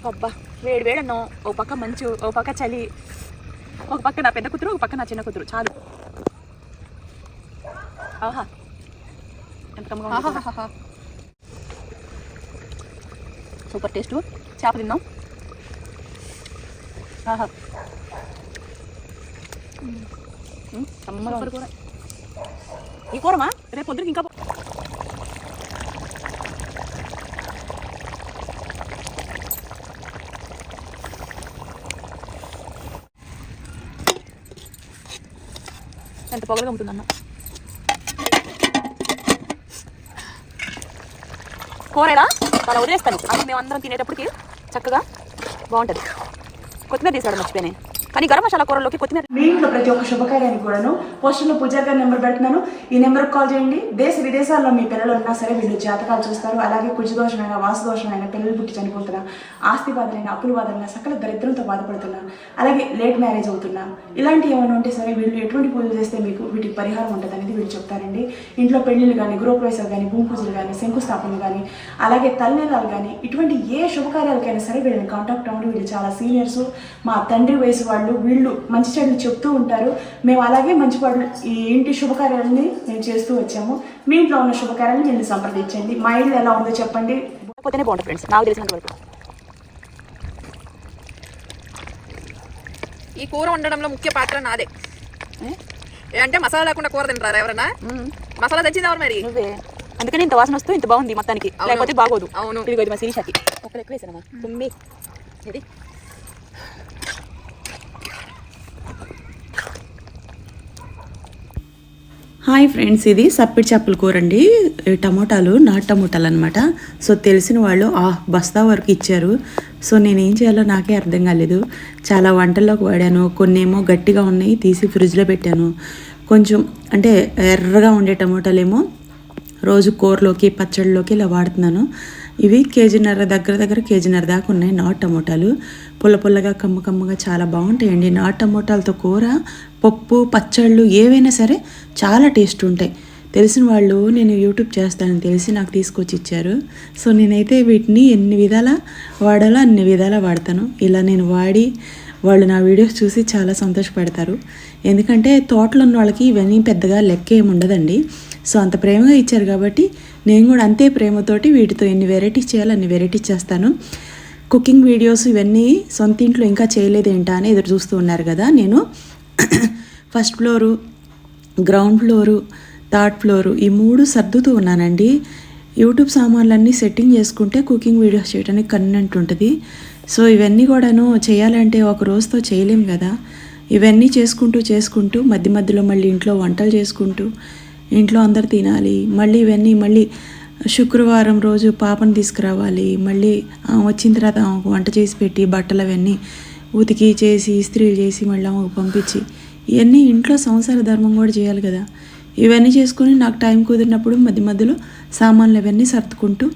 అబ్బా వేడి వేడి అన్నం, ఓ పక్క మంచు, ఓ పక్క చలి, ఒక పక్క నా పెద్ద కూతురు, ఒక పక్క నా చిన్న కూతురు. చాలు. ఆహా ఎంత కమ్మగా ఉంది. Super taste. చేప తిన్నాం. ఆహా కూర. ఈ కూరమా రేపు పొద్దుకి ఇంకా ఎంత పొగలుగా ఉంటుందన్న. కూరేడా అలా వదిలేస్తాను, అది మేము అందరం తినేటప్పటికి చక్కగా బాగుంటుంది. కొత్తిమీర తీసాడు మర్చిపోయాను, కానీ గరం మసాలా కూరలోకి కొత్తిమీర. మీ ఇంట్లో ప్రతి ఒక్క శుభకార్యానికి కూడాను పోస్టర్లో పూజా గారి నెంబర్ పెడుతున్నాను. ఈ నెంబర్కి కాల్ చేయండి. దేశ విదేశాల్లో మీ పిల్లలు ఉన్నా సరే వీళ్ళు జాతకాలు చూస్తారు. అలాగే కుజదోషమైన, వాసుదోషమైన, పిల్లలు పుట్టి చనిపోతున్నా, ఆస్తి బాధలైన, అప్పుల బాధలైన, సకల దరిద్రంతో బాధపడుతున్నా, అలాగే లేట్ మ్యారేజ్ అవుతున్నా, ఇలాంటివి ఏమైనా ఉంటే సరే వీళ్ళు ఎటువంటి పూజలు చేస్తే మీకు వీటికి పరిహారం ఉంటుంది అనేది వీళ్ళు చెప్తారండి. ఇంట్లో పెళ్లిళ్ళు కానీ, గృహప్రవేశాలు కానీ, భూమి పూజలు కానీ, శంకుస్థాపనలు కానీ, అలాగే తల్లిలాలు కానీ, ఇటువంటి ఏ శుభకార్యాలకైనా సరే వీళ్ళని కాంటాక్ట్ అవ్వండి. వీళ్ళు చాలా సీనియర్స్, మా తండ్రి వయసు వాళ్ళు. వీళ్ళు మంచి చెడులు చెప్తూ ఉంటారు. మేము అలాగే మంచి పనులు ఈ ఇంటి శుభకార్యాలని మేము చేస్తూ వచ్చాము. మీ ఇంట్లో ఉన్న శుభకార్యాలను వీళ్ళని సంప్రదించండి. మా ఇల్లు ఎలా ఉందో చెప్పండి. పోతేనే బాగుంటుంది ఫ్రెండ్స్, నాకు తెలిసినంత వరకు. ఈ కూర వండడంలో ముఖ్య పాత్ర నాదే. అంటే మసాలా లేకుండా కూర తింటారా ఎవరన్నా? మసాలా తెచ్చింది ఎవరు మరి? నువ్వే. అందుకని ఇంత వాసన వస్తూ ఇంత బాగుంది మొత్తానికి, లేకపోతే బాగోదు. అవును. ఇది మా శిరీషకి ఒక్కరు ఎక్కువ వేసానమ్మా. తుమ్మి ఇది హాయ్ ఫ్రెండ్స్, ఇది సప్పిడి చేపల కూర అండి. టమోటాలు, నాటు టమోటాలు అనమాట. సో తెలిసిన వాళ్ళు బస్తా వరకు ఇచ్చారు. సో నేనేం చేయాలో నాకే అర్థం కాలేదు. చాలా వంటల్లోకి వాడాను. కొన్ని ఏమో గట్టిగా ఉన్నాయి, తీసి ఫ్రిడ్జ్లో పెట్టాను. కొంచెం అంటే ఎర్రగా ఉండే టమోటాలు ఏమో రోజు కూరలోకి, పచ్చడిలోకి ఇలా వాడుతున్నాను. ఇవి కేజీన్నర దగ్గర కేజీన్నర దాకా ఉన్నాయి నాటు టమోటాలు. పుల్ల పుల్లగా, కమ్మగా చాలా బాగుంటాయండి. నాటు టమోటాలతో కూర, పప్పు, పచ్చళ్ళు ఏవైనా సరే చాలా టేస్ట్ ఉంటాయి. తెలిసిన వాళ్ళు నేను యూట్యూబ్ చేస్తానని తెలిసి నాకు తీసుకొచ్చి ఇచ్చారు. సో నేనైతే వీటిని ఎన్ని విధాలా వాడాలో అన్ని విధాలా వాడతాను. ఇలా నేను వాడి వాళ్ళు నా వీడియోస్ చూసి చాలా సంతోషపడతారు. ఎందుకంటే తోటలో ఉన్న వాళ్ళకి ఇవన్నీ పెద్దగా లెక్క ఏమి ఉండదండి. సో అంత ప్రేమగా ఇచ్చారు కాబట్టి నేను కూడా అంతే ప్రేమతోటి వీటితో ఎన్ని వెరైటీస్ చేయాలో అన్ని వెరైటీస్ చేస్తాను. కుకింగ్ వీడియోస్ ఇవన్నీ సొంత ఇంట్లో ఇంకా చేయలేదేంటా అని ఎదురు చూస్తూ ఉన్నారు కదా. నేను first floor, ground floor, third floor ఈ 3 సర్దుతూ ఉన్నానండి. యూట్యూబ్ సామాన్లన్నీ సెట్టింగ్ చేసుకుంటే కుకింగ్ వీడియోస్ చేయడానికి కన్వీనెంట్ ఉంటుంది. సో ఇవన్నీ కూడాను చేయాలంటే ఒక రోజుతో చేయలేం కదా. ఇవన్నీ చేసుకుంటూ మధ్యలో మళ్ళీ ఇంట్లో వంటలు చేసుకుంటూ ఇంట్లో అందరు తినాలి. మళ్ళీ శుక్రవారం రోజు పాపను తీసుకురావాలి. మళ్ళీ వచ్చిన తర్వాత వంట చేసి పెట్టి బట్టలు అవన్నీ ఉతికి చేసి ఇస్త్రీలు చేసి మళ్ళీ ఆమెకు పంపించి ఇవన్నీ ఇంట్లో సంసార ధర్మం కూడా చేయాలి కదా. ఇవన్నీ చేసుకుని నాకు టైం కుదిరినప్పుడు మధ్యలో సామాన్లు అవన్నీ సర్దుకుంటూ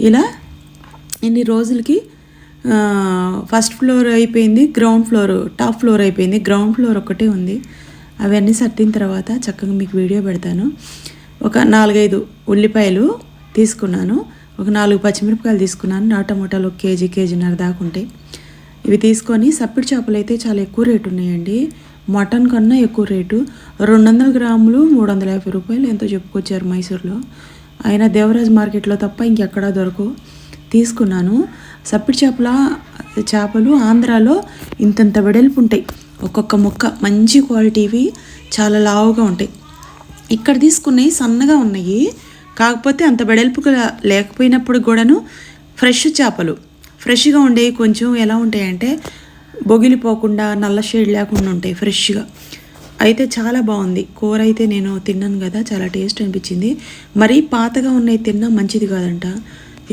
ఇలా ఇన్ని రోజులకి ఫస్ట్ ఫ్లోర్ అయిపోయింది, గ్రౌండ్ ఫ్లోర్, టాప్ ఫ్లోర్ అయిపోయింది. గ్రౌండ్ ఫ్లోర్ ఒక్కటే ఉంది. అవన్నీ సర్దిన తర్వాత చక్కగా మీకు వీడియో పెడతాను. ఒక 4-5 ఉల్లిపాయలు తీసుకున్నాను, ఒక 4 పచ్చిమిరపకాయలు తీసుకున్నాను. నాటు టమోటాలు 1 కేజీన్నర దాకా ఉంటాయి. ఇవి తీసుకొని, సప్పిడి చేపలు అయితే చాలా ఎక్కువ రేటు ఉన్నాయండి. మటన్ కన్నా ఎక్కువ రేటు. 200 గ్రాములు 350 రూపాయలు ఎంతో చెప్పుకొచ్చారు మైసూర్లో. అయినా దేవరాజ్ మార్కెట్లో తప్ప ఇంకెక్కడా దొరకవు. తీసుకున్నాను. సప్పిడి చేపలు ఆంధ్రాలో ఇంతంత వెడల్పు ఉంటాయి. ఒక్కొక్క ముక్క మంచి క్వాలిటీవి, చాలా లావుగా ఉంటాయి. ఇక్కడ తీసుకున్నవి సన్నగా ఉన్నాయి. కాకపోతే అంత వెడల్పుగా లేకపోయినప్పుడు కూడాను ఫ్రెష్ చేపలు, ఫ్రెష్గా ఉండేవి. కొంచెం ఎలా ఉంటాయంటే బొగిలిపోకుండా, నల్ల షేడ్ లేకుండా ఉంటాయి ఫ్రెష్గా. అయితే చాలా బాగుంది కూర. అయితే నేను తిన్నాను కదా, చాలా టేస్ట్ అనిపించింది. మరీ పాతగా ఉన్నాయి తిన్నా మంచిది కాదంట.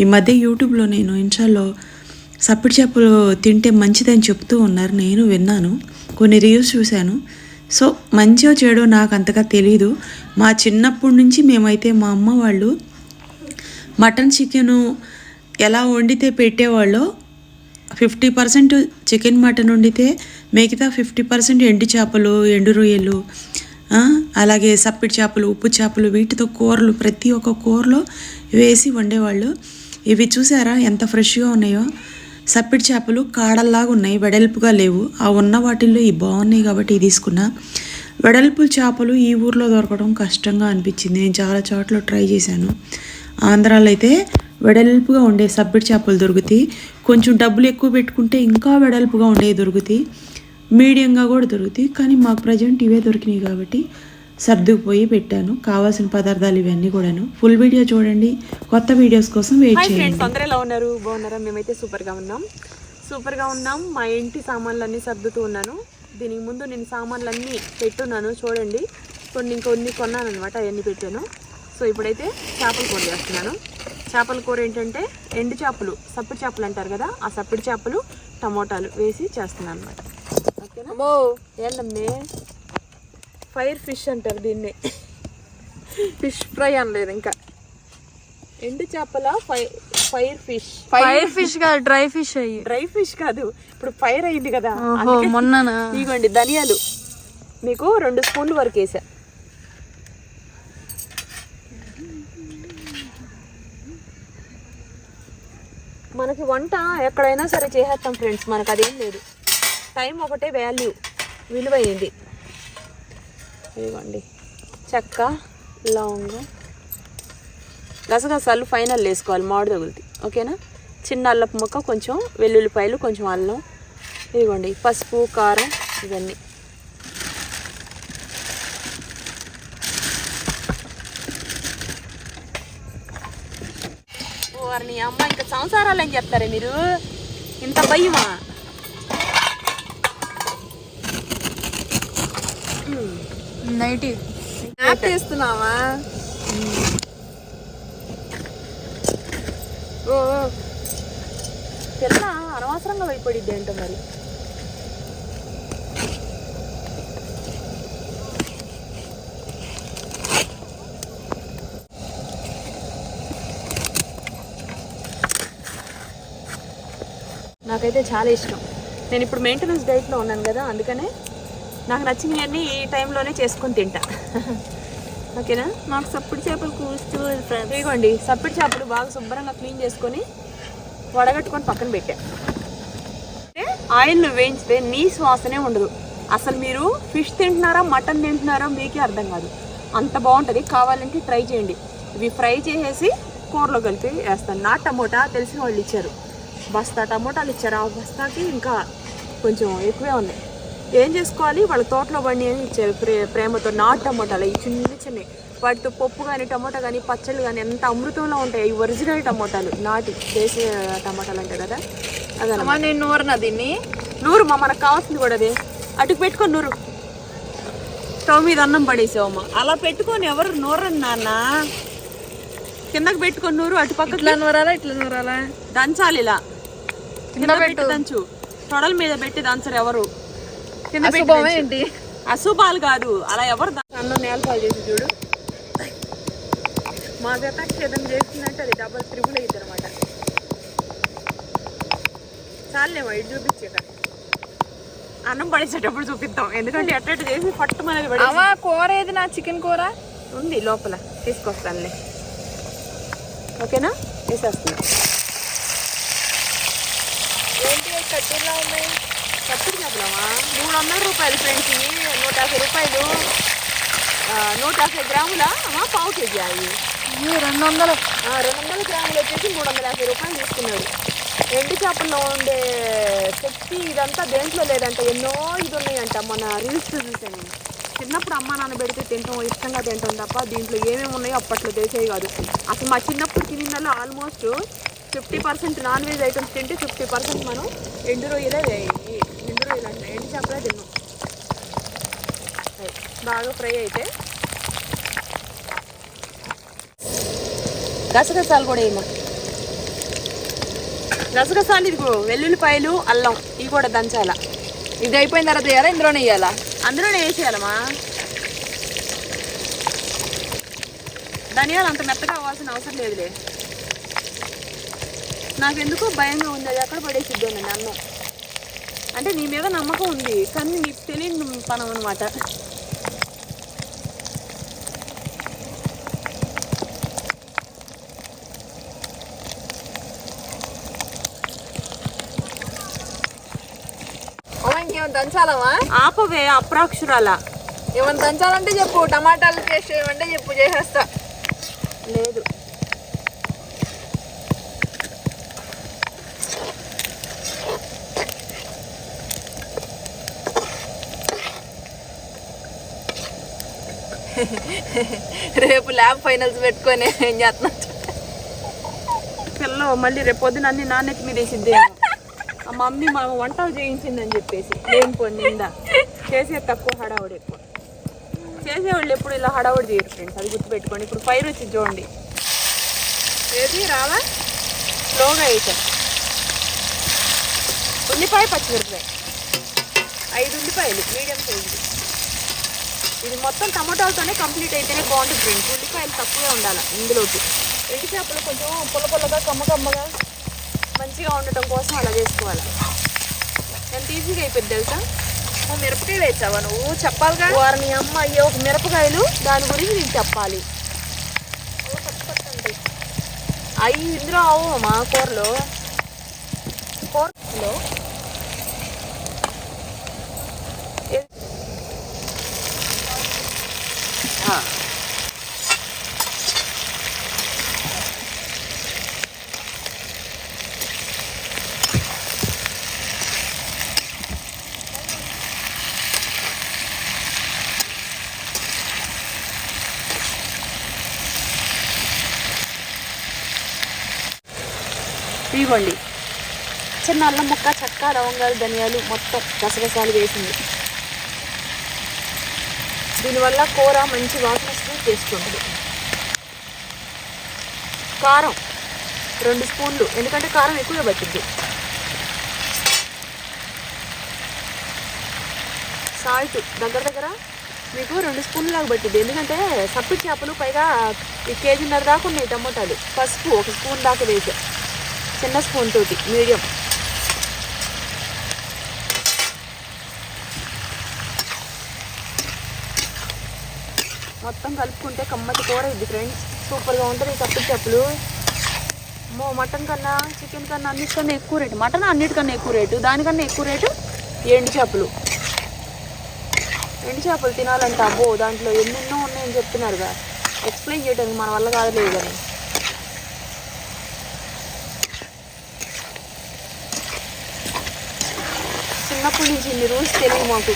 ఈ మధ్య యూట్యూబ్లో నేను ఇన్స్టాలో సప్పిడి చేపలు తింటే మంచిదని చెప్తూ ఉన్నారు. నేను విన్నాను, కొన్ని రివ్యూస్ చూశాను. సో మంచిగా చెడో నాకు అంతగా తెలీదు. మా చిన్నప్పటి నుంచి మేమైతే మా అమ్మ వాళ్ళు మటన్, చికెను ఎలా వండితే పెట్టేవాళ్ళో 50% చికెన్, మటన్ వండితే మిగతా 50% ఎండు చేపలు, ఎండు రొయ్యలు, అలాగే సప్పిడి చేపలు, ఉప్పు చేపలు, వీటితో కూరలు ప్రతి ఒక్క కూరలో వేసి వండేవాళ్ళు. ఇవి చూసారా ఎంత ఫ్రెష్గా ఉన్నాయో. సప్పిడి చేపలు కాడల్లాగా ఉన్నాయి, వెడల్పుగా లేవు. ఆ ఉన్న వాటిల్లో ఈ బాగున్నాయి కాబట్టి ఇది తీసుకున్నా. వెడల్పు చేపలు ఈ ఊర్లో దొరకడం కష్టంగా అనిపించింది. నేను చాలా చోట్ల ట్రై చేశాను. ఆంధ్రాలో అయితే వెడల్పుగా ఉండే సప్పిడి చేపలు దొరుకుతాయి. కొంచెం డబ్బులు ఎక్కువ పెట్టుకుంటే ఇంకా వెడల్పుగా ఉండేవి దొరుకుతాయి, మీడియంగా కూడా దొరుకుతాయి. కానీ మాకు ప్రజెంట్ ఇవే దొరికినాయి కాబట్టి సర్దుకుపోయి పెట్టాను. కావాల్సిన పదార్థాలు ఇవన్నీ కూడాను. ఫుల్ వీడియో చూడండి. కొత్త వీడియోస్ కోసం వెయిట్ చేయండి. ఫ్రెండ్స్, అందరూ ఎలా ఉన్నారు? బాగున్నారా? మేమైతే సూపర్గా ఉన్నాం. మా ఇంటి సామాన్లన్నీ సర్దుతూ ఉన్నాను. దీనికి ముందు నేను సామాన్లన్నీ పెట్టున్నాను చూడండి. కొన్ని కొన్నాను అనమాట, అవన్నీ పెట్టాను. సో ఇప్పుడైతే చేపల కూర చేస్తున్నాను. చేపల కూర ఏంటంటే ఎండు చేపలు, సప్పిడి చేపలు అంటారు కదా, ఆ సప్పిడి చేపలు టమోటాలు వేసి చేస్తున్నాను అనమాట. ఓకేనా? ఏంటమ్మే ఫైర్ ఫిష్ అంటారు దీన్ని. ఫిష్ ఫ్రై అనలేదు ఇంకా. ఎండు చేపల ఫైర్ ఫిష్ కాదు, డ్రై ఫిష్ కాదు, ఇప్పుడు ఫైర్ అయింది కదా. మొన్న ఇదిగోండి ధనియాలు మీకు 2 స్పూన్లు వరకు వేసా. మనకి వంట ఎక్కడైనా సరే చేసేస్తాం ఫ్రెండ్స్, మనకు అదేం లేదు. టైం ఒకటే విలువైంది. ఇదిగోండి చెక్క, లవంగం, గసగసాలు ఫైనల్ వేసుకోవాలి, మామిడి తగులుతాయి. ఓకేనా? చిన్న అల్లపు ముక్క, కొంచెం వెల్లుల్లిపాయలు, కొంచెం అల్లం, ఇదిగోండి పసుపు, కారం, ఇవన్నీ. వారిని అమ్మ ఇంకా సంసారాలు ఏం చెప్తారే మీరు, ఇంత భయమా? నైటీ తీస్తున్నావా? ఓ పిల్ల అనవసరంగా భయపడిద్ది ఏంటో మరి. నాకైతే చాలా ఇష్టం. నేను ఇప్పుడు మెయింటెనెన్స్ డైట్లో ఉన్నాను కదా, అందుకనే నాకు నచ్చినవన్నీ ఈ టైంలోనే చేసుకొని తింటా. ఓకేనా? నాకు సప్పుడు చేపలు కూర్చోలేదు ఫ్రెండ్స్. ఇదిగోండి సప్పిడి చేపలు బాగా శుభ్రంగా క్లీన్ చేసుకొని వడగట్టుకొని పక్కన పెట్టా. ఆయిల్ వేయించితే నీ వాసనే ఉండదు. అసలు మీరు ఫిష్ తింటున్నారా మటన్ తింటున్నారో మీకే అర్థం కాదు, అంత బాగుంటుంది. కావాలంటే ట్రై చేయండి. ఇవి ఫ్రై చేసేసి కూరలో కలిపి వేస్తాను. నా టమోటా తెలిసిన వాళ్ళు ఇచ్చారు, బస్తా టమోటాలు ఇచ్చారు. ఆ బస్తాకి ఇంకా కొంచెం ఎక్కువే ఉన్నాయి. ఏం చేసుకోవాలి, వాళ్ళ తోటలో బండి అని ఇచ్చారు ప్రేమతో. నాటు టమోటాలు ఈ చిన్నవి, వాటితో పప్పు కానీ టమోటా కానీ పచ్చళ్ళు కానీ ఎంత అమృతంలో ఉంటాయి. ఈ ఒరిజినల్ టమోటాలు, నాటి దేశీయ టమోటాలు అంటాయి కదా, అదనమాట. నేను నూరనా దీన్ని? నూరు మా, మనకు కావాల్సింది కూడా అదే. అటుకు పెట్టుకొని నూరు. స్టవ్ మీద అన్నం పడేసావమ్మా, అలా పెట్టుకొని ఎవరు నూరని నాన్న. కిందకి పెట్టుకొని నూరు, అటు పక్క ఇట్లా నూరాలా? దంచాలి ఇలా. కింద పెట్టి దంచు, తొడల మీద పెట్టి దంచరు ఎవరు. కింద పెట్టి ఏంటి అశుభాలు కాదు, అలా ఎవరు అన్నం నేలపాలు చేసి చూడు. మా గతకి ఏదైనా చేస్తుందంటే అది డబల్ ట్రిపుల్ అయ్యింది అనమాట. చాలేమో ఇటు చూపించాక అన్నం పడేసేటప్పుడు చూపిద్దాం, ఎందుకంటే ఎట్ట చేసి పట్టు అనేది పడి. కూర ఏది? నా చికెన్ కూర ఉంది లోపల, తీసుకొస్తానులే. ఓకేనా? వేసేస్తున్నా. ఏంటి కట్టిలా ఉన్నాయి? సప్పిడి చేపలమా 300 రూపాయలు ఫ్రెండ్స్. 150 రూపాయలు, 150 గ్రాముల అమ్మా, పావు కేజీ అవి 200. 200 గ్రాములు వచ్చేసి 350 రూపాయలు తీసుకున్నాడు. ఎండు చేపల్లో ఉండే శక్తి ఇదంతా దేంట్లో లేదంట, ఎన్నో ఇది ఉన్నాయంట. మన రీల్స్ చూసాను నేను. చిన్నప్పుడు అమ్మ నాన్న పెడితే తింటాం, ఇష్టంగా తింటాం తప్ప దీంట్లో ఏమేమి ఉన్నాయో అప్పట్లో దేశాయి కాదు. అసలు మా చిన్నప్పుడు తినిందల్లో ఆల్మోస్ట్ 50% నాన్ వెజ్ ఐటమ్స్ తింటే 50% మనం ఎండు రొయ్యలే అంటే ఎండు చేపలే తిన్నాం. బాగా ఫ్రై అయితే గసగసాలు కూడా వేయమా. గసగసాలు ఇదిగో, వెల్లుల్లిపాయలు, అల్లం ఇవి కూడా దంచాల. ఇది అయిపోయిన తర్వాత వేయాలా, ఇందులోనే వేయాలా? అందులోనే వేసేయాలమ్మా. ధనియాలు అంత మెత్తగా అవ్వాల్సిన అవసరం లేదులే. నాకెందుకో భయంగా ఉంది, అది ఎక్కడ పడేసిద్దోనండి అన్నం. అంటే నీ మీద నమ్మకం ఉంది, కానీ నీకు తెలియని పనం అనమాట. ఏమైనా దంచాలమా? ఆపవే అప్రాక్షరాల. ఏమైనా దంచాలంటే చెప్పు, టమాటాలు పేస్ట్ ఏమంటే చెప్పు, చేసేస్తా. లేదు రేపు ల్యాబ్ ఫైనల్స్ పెట్టుకొని ఏం చేస్తున్నా పిల్ల మళ్ళీ రేపు పొద్దున అన్ని నాన్నకి మీద వేసిద్దే. ఆ మమ్మీ మా వంటలు చేయించిందని చెప్పేసి ఏం పొందిందా. చేసే తక్కువ హడావుడి ఎక్కువ. చేసేవాళ్ళు ఎప్పుడు ఇలా హడావుడి చేయరు ఫ్రెండ్స్, అది గుర్తుపెట్టుకోండి. ఇప్పుడు ఫైర్ వచ్చింది చూడండి. ఏది రావా? స్లోగా వేసాను. ఉల్లిపాయ పచ్చిమిరపకాయ 5 ఉల్లిపాయలు మీడియం సైజు. ఇది మొత్తం టమాటాలతోనే కంప్లీట్ అయితేనే బాగుంటుంది ఫ్రెండ్స్. ఉల్లిపాయలు తక్కువే ఉండాలి ఇందులోకి. ఎండు చేపలు కొంచెం పుల్లగా కమ్మగా మంచిగా ఉండటం కోసం అలా చేసుకోవాలి. ఎంత ఈజీగా అయిపోద్ది తెలుసా. మిరపకాయలు వేసావా నువ్వు? చెప్పాలిగా. వారిని అమ్మ అయ్యో ఒక మిరపకాయలు దాని గురించి నీకు చెప్పాలి. అవి ఇందులో అవు మా కూరలో ఇదిగోండి చిన్న అల్లం ముక్క, చెక్క, లవంగాలు, ధనియాలు మొత్తం గసగసాలు వేసింది. దీనివల్ల కూర మంచి వాసన స్వీట్ చేసుకుంటుంది. కారం 2 స్పూన్లు, ఎందుకంటే కారం ఎక్కువగా పట్టింది. సాల్ట్ దగ్గర మీకు 2 స్పూన్లు లాగా పట్టింది, ఎందుకంటే సప్పిడి చేపలు పైగా 1.5 కేజీ దాకా ఉన్నాయి టమోటాలు. పసుపు 1 స్పూన్ దాకా వేసా, చిన్న స్పూన్ తోటి మీడియం. మొత్తం కలుపుకుంటే కమ్మటి కూర ఇది ఫ్రెండ్స్. సూపర్గా ఉంటుంది ఈ సప్పిడి చేపలు. మటన్ కన్నా చికెన్ కన్నా అన్నిటికన్నా ఎక్కువ రేటు. మటన్ అన్నిటికన్నా ఎక్కువ రేటు, దానికన్నా ఎక్కువ రేటు ఎండు చేపలు. ఎండు చేపలు తినాలంటే అబ్బో దాంట్లో ఎన్నెన్నో ఉన్నాయని చెప్తున్నారుగా. ఎక్స్ప్లెయిన్ చేయడానికి మన వల్ల కాదలేదు కానీ. చిన్నప్పటి నుంచి ఇన్ని రూల్స్ తెలియదు మాకు.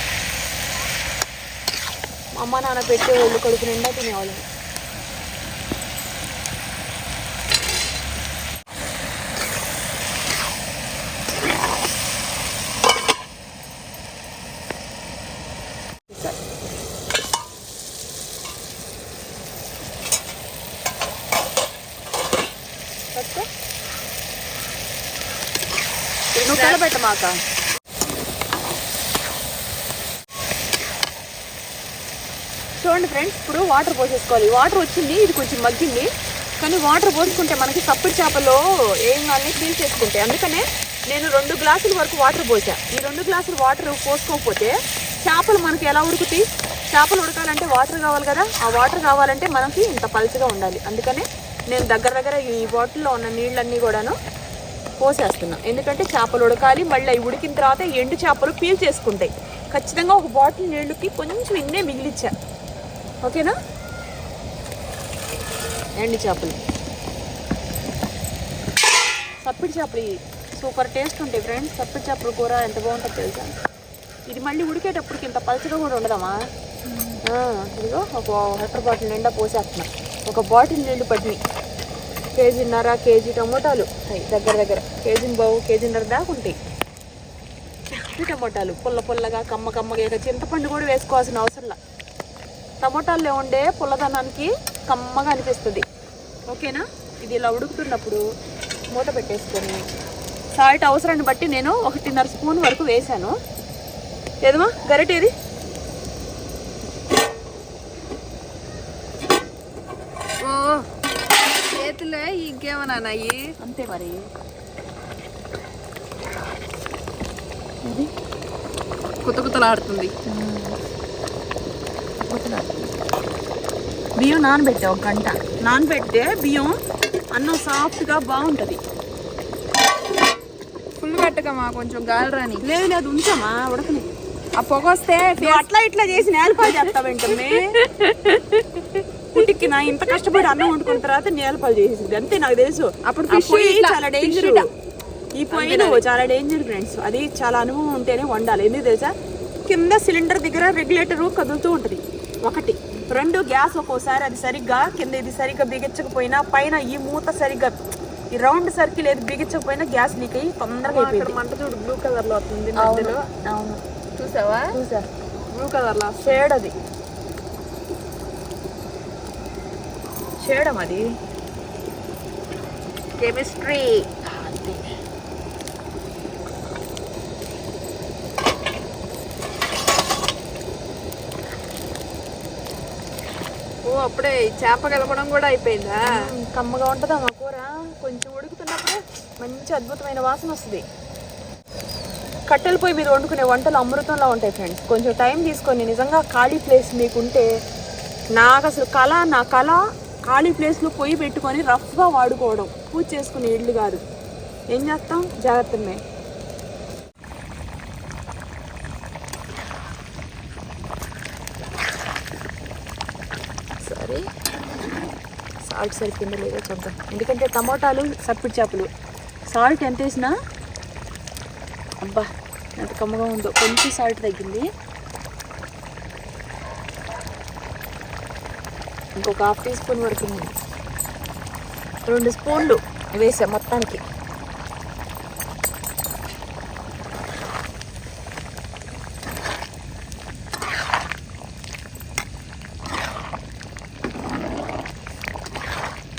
మా అమ్మ నాన్న పెట్టేవాళ్ళు, కడుపు నిండా తినేవాళ్ళం. నువ్వు కలబెట్టమాక. చూడండి ఫ్రెండ్స్, ఇప్పుడు వాటర్ పోసేసుకోవాలి. వాటర్ వచ్చింది, ఇది కొంచెం మగ్గింది, కానీ వాటర్ పోసుకుంటే మనకి సప్పిడి చేపలో ఏం కానీ పీల్ చేసుకుంటాయి. అందుకనే నేను 2 గ్లాసుల వరకు వాటర్ పోసా. ఈ 2 గ్లాసులు వాటర్ పోసుకోకపోతే చేపలు మనకి ఎలా ఉడుకుతాయి? చేపలు ఉడకాలంటే వాటర్ కావాలి కదా. ఆ వాటర్ కావాలంటే మనకి ఇంత పలుచగా ఉండాలి. అందుకనే నేను దగ్గర ఈ బాటిల్లో ఉన్న నీళ్ళన్నీ కూడాను పోసేస్తున్నా. ఎందుకంటే చేపలు ఉడకాలి, మళ్ళీ అవి ఉడికిన తర్వాత ఎండు చేపలు పీల్ చేసుకుంటాయి. ఖచ్చితంగా ఒక బాటిల్ నీళ్ళకి కొంచెం ఇన్నే మిగిలిచ్చా. ఓకేనా? ఎండు చేపలు, సప్పిడి చేపలు సూపర్ టేస్ట్ ఉంటాయి ఫ్రెండ్స్. సప్పిడి చేపల కూర ఎంత బాగుంటుందో తెలుసా. ఇది మళ్ళీ ఉడికేటప్పటికి ఇంత పలుచగా కూడా ఉండదమ్మా. ఇదిగో ఒక వాటర్ బాటిల్ నిండా పోసేస్తున్నా. ఒక బాటిల్ నీళ్ళు పట్టినాయి. 1.5 కేజీ టమోటాలు దగ్గర కేజీన్నర దాకా ఉంటాయి. ఈ టమోటాలు పుల్లగా కమ్మగా, ఇక చింతపండు కూడా వేసుకోవాల్సిన అవసరంలా. టమోటాల్లో ఉండే పుల్లదనానికి కమ్మగా అనిపిస్తుంది. ఓకేనా? ఇది ఇలా ఉడుకుతున్నప్పుడు మూత పెట్టేసుకొని సాల్ట్ అవసరాన్ని బట్టి నేను 1.5 స్పూన్ వరకు వేసాను. ఏదమ్మా గరిటేది? ఓ చేతులే ఇంకేమన్నా అయ్యి అంతే మరి. కుతకుతలాడుతుంది. బియ్యం నానబెట్టా 1 గంట. నానబెడితే బియ్యం అన్నం సాఫ్ట్గా బాగుంటుంది. ఫుల్గా పెట్టకమా, కొంచెం గాలి రాని. లేదు లేదు ఉంచామా ఉడకని. ఆ పొగ వస్తే నువ్వు అట్లా ఇట్లా చేసి నేలపాలు చేస్తావేంటమ్మే? పుట్టికి నా ఇంత కష్టపడి అన్నం వండుకున్న తర్వాత నేలపాలు చేసేసింది అంతే నాకు తెలుసు. అప్పుడు ఆ fish పొయ్యి ఇట్లా, చాలా డేంజర్. ఈ పొయ్యి చాలా డేంజర్ ఫ్రెండ్స్. అది చాలా అనుభవం ఉంటేనే వండాలి. ఎందుకు తెలుసా? కింద సిలిండర్ దగ్గర రెగ్యులేటర్ కదులుతూ ఉంటుంది ఒకటి. రెండు, గ్యాస్ ఒక్కోసారి అది సరిగ్గా కింద ఇది సరిగ్గా బిగించకపోయినా పైన ఈ మూత సరిగ్గా ఈ రౌండ్ సర్కిల్ ఏది బిగించకపోయినా గ్యాస్ లీక్ అయ్యి తొందరగా అయిపోయింది. మంట చూడు బ్లూ కలర్ లో వస్తుంది మధ్యలో. అవును చూసావా? చూసా. బ్లూ కలర్ లో షేడ్ అది చేయడం అది కెమిస్ట్రీ. ఓ అప్పుడే చేప కలపడం కూడా అయిపోయిందా? కమ్మగా ఉంటుందా మా కూర. కొంచెం ఉడుకుతున్నప్పుడే మంచి అద్భుతమైన వాసన వస్తుంది. కట్టెల పొయ్యి మీద వండుకునే వంటలు అమృతంలా ఉంటాయి ఫ్రెండ్స్. కొంచెం టైం తీసుకొని నిజంగా ఖాళీ ప్లేస్ మీకుంటే, నాకు అసలు నా కళ ఖాళీ ప్లేస్లో పొయ్యి పెట్టుకొని రఫ్గా వాడుకోవడం, పూజ చేసుకునే ఇల్లు కాదు. ఏం చేస్తాం, జాగ్రత్తమే. సరే సాల్ట్ సరిపోయిందో లేదో చూద్దాం. ఎందుకంటే టమోటాలు సప్పిడి చేపలు సాల్ట్ ఎంత వేసినా అబ్బా ఎంత కమ్మగా ఉందో. కొంచెం సాల్ట్ తగ్గింది. ఇంకొక 1/2 టీ స్పూన్ వరకు ఉంది. 2 స్పూన్లు వేసా మొత్తానికి.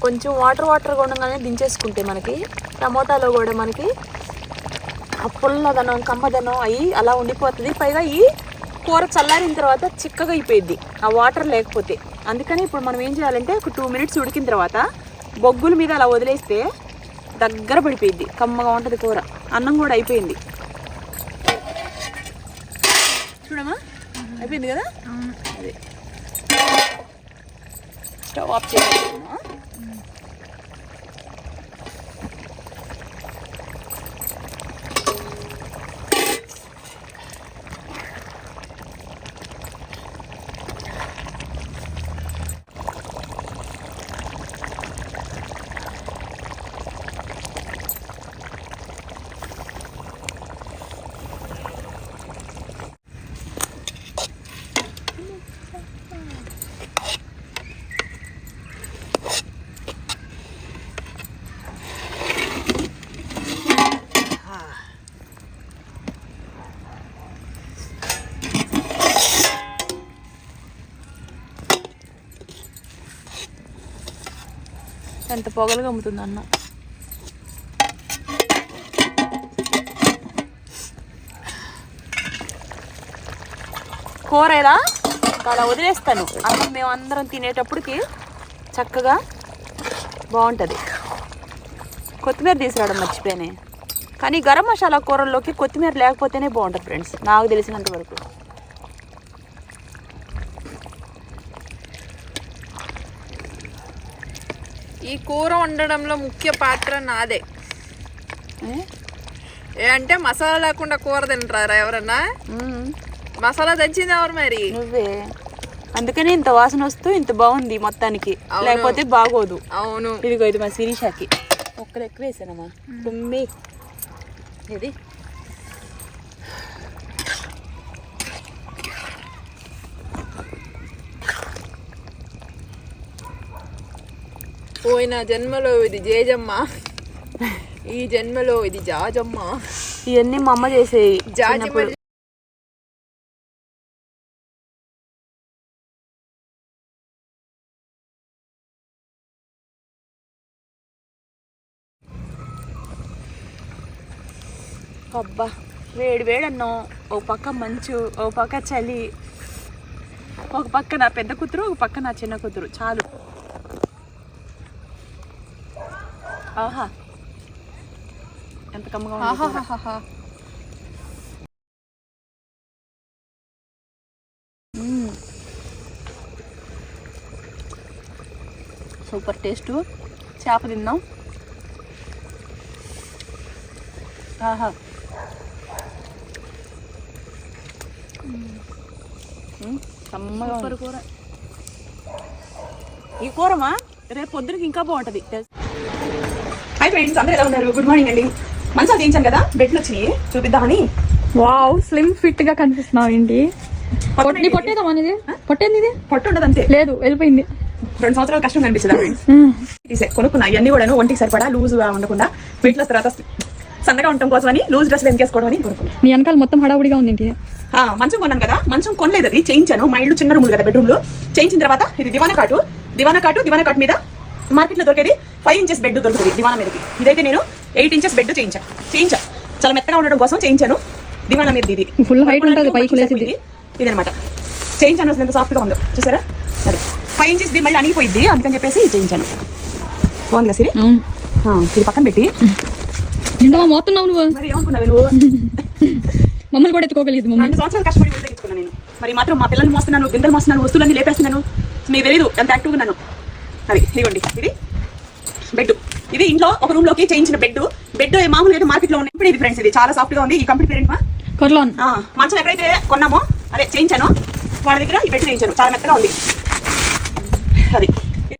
కొంచెం వాటర్ ఉండగానే దించేసుకుంటే మనకి టమోటాలో కూడా మనకి ఆ పుల్లదనం కమ్మదనం అయ్యి అలా ఉండిపోతుంది. పైగా ఈ కూర చల్లారిన తర్వాత చిక్కగా అయిపోయింది ఆ వాటర్ లేకపోతే. అందుకని ఇప్పుడు మనం ఏం చేయాలంటే ఒక 2 మినిట్స్ ఉడికిన తర్వాత బొగ్గుల మీద అలా వదిలేస్తే దగ్గర పడిపోయింది, కమ్మగా ఉంటుంది కూర. అన్నం కూడా అయిపోయింది. చూడమ్మా అయిపోయింది కదా. అదే స్టవ్ ఆఫ్ చేయాలి. ఎంత పొగలుగా అమ్ముతుంది అన్న. కూర ఇలా అలా వదిలేస్తాను. అన్నం మేము అందరం తినేటప్పటికి చక్కగా బాగుంటుంది. కొత్తిమీర తీసుకురావడం మర్చిపోయానే. కానీ గరం మసాలా కూరల్లోకి కొత్తిమీర లేకపోతేనే బాగుంటుంది ఫ్రెండ్స్, నాకు తెలిసినంత వరకు. ఈ కూర వండడంలో ముఖ్య పాత్ర నాదే. అంటే మసాలా లేకుండా కూర తింటారా ఎవరన్నా? మసాలా దంచింది ఎవరు మరి? నువ్వే. అందుకని ఇంత వాసన వస్తూ ఇంత బాగుంది మొత్తానికి, లేకపోతే బాగోదు. అవును. ఇదిగో ఇది మా శిరీషాకి ఒక్కలు ఎక్కువ వేసానమ్మా. తుమ్మి ఇది పోయిన జన్మలో ఇది జేజమ్మ, ఈ జన్మలో ఇది జాజమ్మ. ఇవన్నీ మా అమ్మ చేసేవి. జాజమ్మ అబ్బా వేడి వేడి అన్నం, ఒక పక్క మంచు, ఒక పక్క చలి, ఒక పక్క నా పెద్ద కూతురు, ఒక పక్క నా చిన్న కూతురు. చాలు. ఆహా ఎంత కమ్మగా ఉంది. Super taste. చేప తిందాం. ఆహా కమ్మగా ఉంది. కూర ఈ కూరమా రేపు పొద్దునకి ఇంకా బాగుంటది. హాయ్ ఫ్రెండ్స్, అందరూ ఎలా ఉన్నారు? గుడ్ మార్నింగ్ అండి. మంచిగా చేయించాను కదా, బెడ్లు వచ్చినాయి చూపిద్దామని. వావ్, స్లిమ్ ఫిట్ గా కనిపిస్తున్నావు ఏంటి? పొట్టేదా మనది? పొట్టేది ఇది? పొట్టు ఉండదు అంతే. లేదు, వెళ్ళిపోయింది. 2 సంవత్సరాలు కష్టం కనిపిస్తుంది ఫ్రెండ్స్. తీసే కొనుక్కున్నా ఇవన్నీ కూడా ఒంటికి సరిపడా లూజ్ ఉండకుండా వెయిట్ లెస్ తర్వాత సన్నగా ఉండటం కోసం అని లూజ్ డ్రెస్ వెనకేసుకోవడం అని కొనుక్కున్నా. నీ వెనకాల మొత్తం హడావుడిగా ఉంది ఏంటి? మంచం కొన్నాను కదా, మంచం కొనలేదు, అది చేయించాను. మా ఇల్లు చిన్న రూములు కదా, బెడ్రూమ్ లో చేయించిన తర్వాత ఇది దివానా కాటు మీద మార్కెట్ లో దొరికేది 5 ఇంచెస్ బెడ్ దొరుకుతుంది దివానా మీదకి. ఇదైతే నేను 8 ఇంచెస్ బెడ్ చేయించా చాలా మెత్తగా ఉండడం కోసం చేయించాను. దివానా మీద ఇది ఫుల్ హైట్ ఉంటుంది, పైకి లేసిద్ది. ఇదనమాట చేయించాను. అసలు ఎంత సాఫ్ట్ గా ఉందో చూసారా. అది 5 ఇంచెస్ ది మళ్ళీ అణిగిపోయింది, అందుకని చెప్పేసి చేయించాను. బాగుంది కదా సిరి. ఇది పక్కన పెట్టి నిండమా మోతున్నావు నువ్వు? మరి ఏమనుకున్నావు నువ్వు? మమ్మల్ని కూడా ఎత్తుకోగలిగింది మమ్మల్ని. 2 సంవత్సరాలు కష్టపడి ఊరు తెచ్చుకున్నాను నేను. మరి మాత్రం మా పిల్లల్ని మోస్తున్నాను, గిందలు మోస్తున్నాను, వస్తువులన్నీ లేపేస్తున్నాను. మీకు తెలియదు ఎంత యాక్టివ్గా ఉన్నాను. అది ఇదిగోండి, ఇది బెడ్. ఇది ఇంట్లో ఒక రూమ్ లోకి చేయించిన బెడ్ మామూలు అయితే మార్కెట్ లో ఉన్నాయి. ఇప్పుడు ఇది ఫ్రెండ్స్, ఇది చాలా సాఫ్ట్ గా ఉంది. ఈ కంపెనీ పేరెంట్ కొర్లాన్. మంచం ఎక్కడైతే కొన్నామో అదే చేయించాను, వాళ్ళ దగ్గర ఈ బెడ్ చేయించాను. చాలా మెత్తగా ఉంది. అది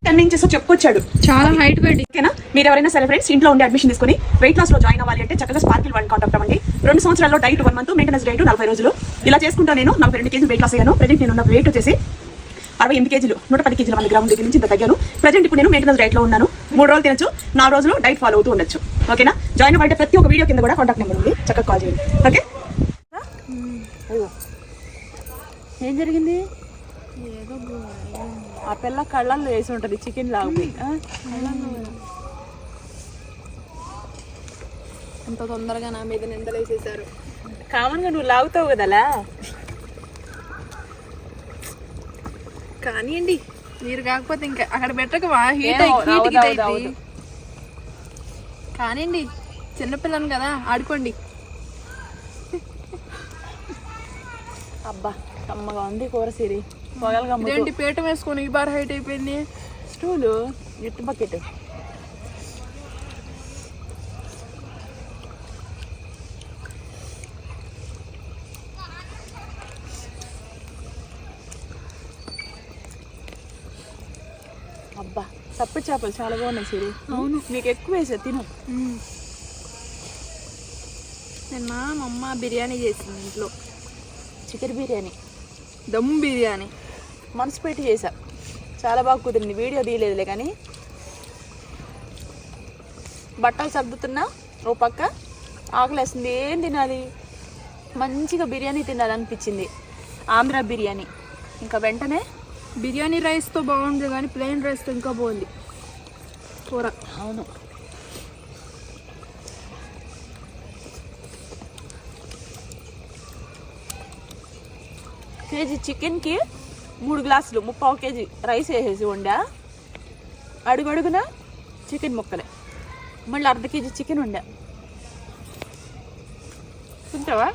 10 ఇంచెస్ చెప్పుకొచ్చాడు. చాలా హైట్ బెడ్. ఓకేనా? మీరు ఎవరైనా సరే ఫ్రెండ్స్ ఇంట్లో ఉండి అడ్మిషన్ తీసుకుని వెయిట్ లాస్ లో జాయిన్ అవ్వాలి అంటే చక్కగా స్పార్కిల్ వన్ కాంటాక్ట్ అవ్వండి. 2 సంవత్సరాల్లో డైట్ 1 మంత్, మెయింటెనెన్స్ డైట్ 40 రోజులు. ఇలా చేసుకుంటా నేను 42 కేజీలు వెయిట్ లాస్ అయ్యాను. ప్రెజెంట్ నేను ఉన్న వెయిట్ వచ్చేసి 68 కేజీలు, 110 కేజీల 100 గ్రాముల దగ్గర నుంచి ఇంత తగ్గాను. ప్రెజెంట్ ఇప్పుడు నేను మెయింటెనెన్స్ డైట్ లో ఉన్నాను. 3 రోజులు తినచ్చు, 4 రోజులు డైట్ ఫాలో అవుతూ ఉండొచ్చు. ఓకేనా? జాయిన్ అవ్వాలంటే ప్రతి ఒక్క వీడియో కింద కూడా కాంటాక్ట్ నెంబర్ ఉంది, చక్కగా కాల్ చేయండి. ఓకే? ఏం జరిగింది? ఆ పిల్ల కళ్ళల్లో వేసి ఉంటది చికెన్ లాగా. అంత తొందరగా నా మీద నిందలు వేసేసారు. కామన్ గా నువ్వు లాగుతావు కదలా. కానివ్వండి, మీరు కాకపోతే ఇంకా అక్కడ పెట్టకవా? హీట్ కానివ్వండి, చిన్నపిల్లని కదా, ఆడుకోండి. అబ్బా కమ్మగా ఉంది కూర సిరి. పొగలుగా ఇదేంటి పీట వేసుకొని ఈ బార్ హైట్ అయిపోయింది? స్టూలు ఇటు బకెట్. అబ్బా సప్పటి చేపలు చాలా బాగున్నాయి సిరి. అవును, నీకు ఎక్కువ వేసా తిను. నిన్న మా అమ్మ బిర్యానీ చేసింది ఇంట్లో. చికెన్ బిర్యానీ, దమ్ బిర్యానీ మనసు పెట్టి చేసా, చాలా బాగా కుదిరింది. వీడియో తీయలేదులే కానీ. బట్టలు సర్దుతున్నా, ఓ పక్క ఆకలేస్తుంది, ఏం తినాలి, మంచిగా బిర్యానీ తినాలనిపించింది. ఆంధ్ర బిర్యానీ. ఇంకా వెంటనే బిర్యానీ రైస్తో బాగుంది కానీ ప్లెయిన్ రైస్తో ఇంకా బాగుంది కూర. అవును, కేజీ చికెన్కి 3 గ్లాసులు 3/4 కేజీ రైస్ వేసేసి వండా. అడుగడుగున చికెన్ ముక్కలే, మళ్ళీ 1/2 కేజీ చికెన్ వండా. తింటావా?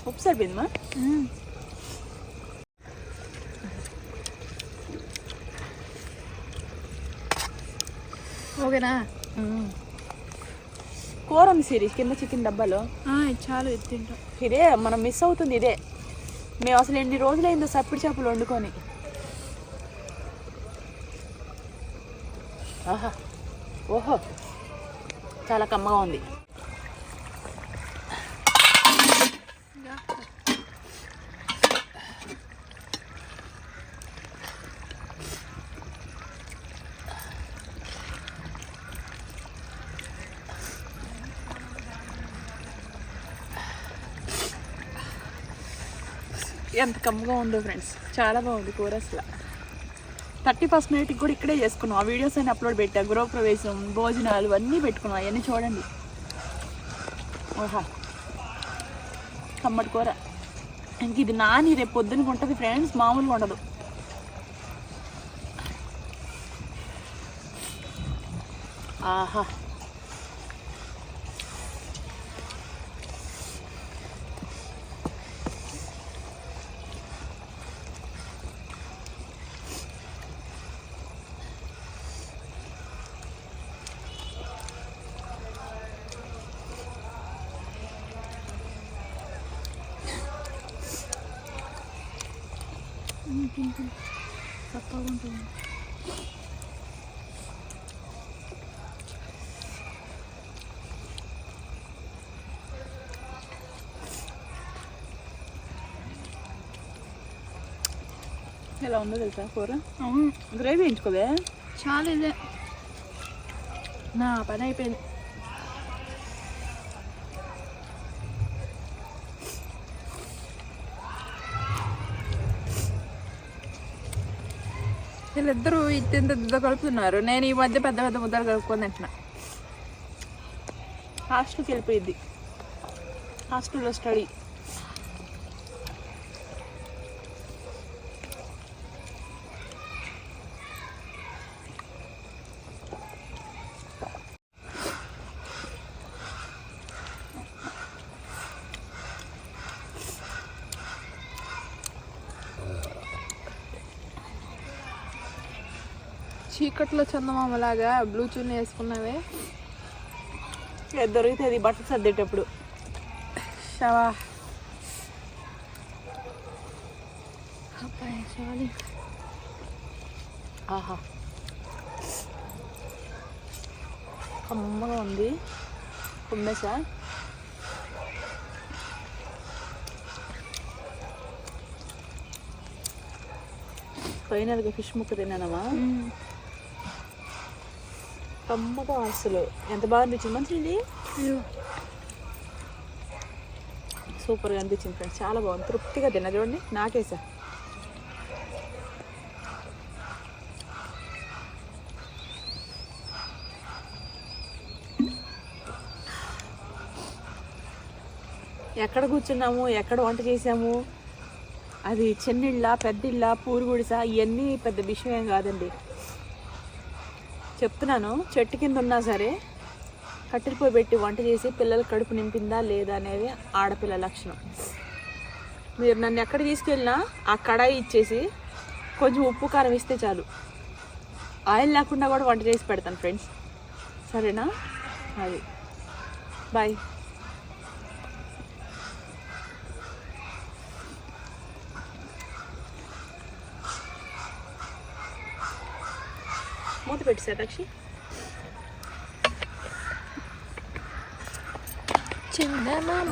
ఉప్పు సరిపోయిందమ్మా. ఓకేనా? కూర ఉంది సిరి కింద చికెన్ డబ్బాలో. చాలు తింటాం. ఇదే మనం మిస్ అవుతుంది. ఇదే మేము అసలు ఎన్ని రోజులైందో సప్పిడి చేపలు వండుకొని. ఆహా, ఓహో, చాలా కమ్మగా ఉంది. ఎంత కమ్మగా ఉందో ఫ్రెండ్స్, చాలా బాగుంది కూర. అసలు 31st నైట్కి కూడా ఇక్కడే చేసుకున్నాం. ఆ వీడియోస్ అన్ని అప్లోడ్ పెట్టా. గృహప్రవేశం, భోజనాలు అన్నీ పెట్టుకున్నాం. అవన్నీ చూడండి. ఓహా, కమ్మటి కూర. ఇంక ఇది నాని రేపు పొద్దునకి ఉంటుంది ఫ్రెండ్స్, మామూలుగా ఉండదు. ఆహా, చప్పగా ఉంటుంది. ఎలా ఉందో తెలుసా కూర? గ్రేవీ వేయించుకోవే. చాలా ఇదే నా పని అయిపోయింది. వీళ్ళిద్దరూ ఇంత కలుపుతున్నారు. నేను ఈ మధ్య పెద్ద పెద్ద ముద్దలు కలుపుకొని తింటున్నా. హాస్టల్కి వెళ్ళిపోయింది. హాస్టల్లో స్టడీ. చీకట్లో చందమామలాగా బ్లూ చున్నీ వేసుకున్నావే. దొరికితే అది బట్టలు సర్దేటప్పుడు. షవా అబ్బాయి చాలు. ఆహా కమ్మగా ఉంది. కుమ్మేసా. ఫైనల్గా ఫిష్ ముక్క తిన్నానమ్మా. కమ్మగా అసలు ఎంత బాగా అనిపించింది. మంచిది, సూపర్గా అనిపించింది ఫ్రెండ్స్. చాలా బాగుంది. తృప్తిగా తిన్నా. చూడండి నాకేసా. ఎక్కడ కూర్చున్నాము, ఎక్కడ వంట చేసాము, అది చిన్నిళ్ళ పెద్దిళ్ళ పూరు గుడిసా, ఇవన్నీ పెద్ద విషయం ఏం కాదండి. చెప్తున్నాను, చెట్టు కింద ఉన్నా సరే కట్టెలు పొయ్యి పెట్టి వంట చేసి పిల్లల కడుపు నింపిందా లేదా అనేది ఆడపిల్ల లక్షణం. మీరు నన్ను ఎక్కడ తీసుకెళ్ళినా ఆ కడాయి ఇచ్చేసి కొంచెం ఉప్పు కారం ఇస్తే చాలు. ఆయిల్ లేకుండా కూడా వంట చేసి పెడతాను ఫ్రెండ్స్. సరేనా? అది బాయ్. మూత పెట్టి సాక్షి. చందమామ